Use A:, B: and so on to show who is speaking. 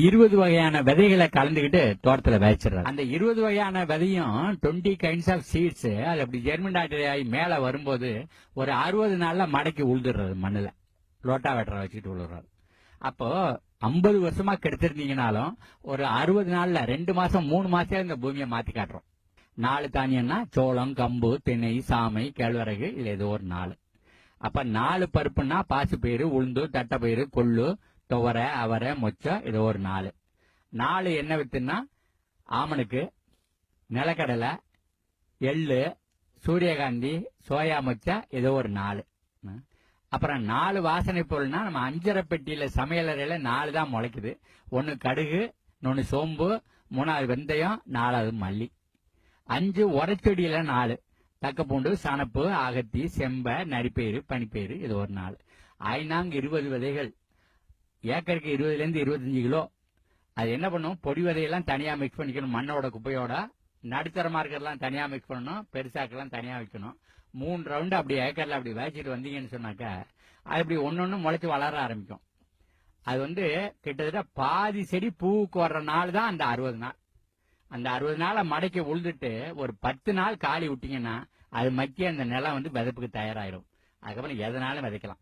A: 20 வகையான விதைகளை கலந்துக்கிட்டு தோட்டத்துல விதைச்சிடுறாரு. அந்த 20 வகையான விதையும் 20 கைண்ட்ஸ் ஆஃப் சீட்ஸ் அது அப்படி ஜெர்மினேட் ஆகி மேல வரும்போது ஒரு 60 நாள்ல மடக்கி உழுதுடுறது மண்ணுல லோட்டா வெட்டரை வச்சுட்டு உழுறாரு. அப்போ 50 வருஷமா கெடுத்திருந்தீங்கனாலும் ஒரு 60 நாள்ல 2 மாசம் 3 மாசம் இந்த பூமியை மாத்தி காட்டுறோம். 4 தானியம்னா சோளம், கம்பு, திணை, சாமை, கேழ்வரகு, இதுல ஏதோ ஒரு 4. அப்ப 4 பருப்புன்னா பாசிப்பயிறு, உளுந்து, தட்டைப்பயிறு, கொள்ளு, துவரை, அவரை, மொச்சை, இது ஒரு 4 என்ன வித்துன்னா ஆமணுக்கு, நிலக்கடலை, எள்ளு, சூரியகாந்தி, சோயா மொச்சை, ஏதோ ஒரு 4. அப்புறம் 4 வாசனை பொருள்னா நம்ம 5.5 பெட்டியில சமையலறையில 4 தான் முளைக்குது. 1 கடுகு, 1 சோம்பு, 3வது வெந்தயம், 4வது மல்லி. 5 உரைச்செடியில 4 தக்கப்பூண்டு, சணப்பு, அகத்தி, செம்பை, நரிப்பயிறு, பனிப்பயிறு, இது ஒரு 4. 20 விதைகள், ஏக்கருக்கு 20லேருந்து 25 கிலோ. அது என்ன பண்ணும், பொடி விதையெல்லாம் தனியா மிக்ஸ் பண்ணிக்கணும், மண்ணோட குப்பையோட. நடுத்தரமா இருக்கிறதெல்லாம் தனியா மிக்ஸ் பண்ணணும், பெருசாக்கெல்லாம் தனியா வைக்கணும். 3 ரவுண்டு அப்படி ஏக்கர்ல அப்படி விதைச்சிட்டு வந்தீங்கன்னு சொன்னாக்கா அது இப்படி ஒன்னொன்னு முளைச்சு வளர ஆரம்பிக்கும். அது கிட்டத்தட்ட பாதி செடி பூவுக்கு வர்ற நாள் தான் அந்த 60 நாள். அந்த 60 நாளை மடக்கி உழுதுட்டு ஒரு 10 நாள் காலி விட்டீங்கன்னா அது மக்கி அந்த நிலம் விதைப்புக்கு தயாராயிடும். அதுக்கப்புறம் எதனாலும் விதைக்கலாம்.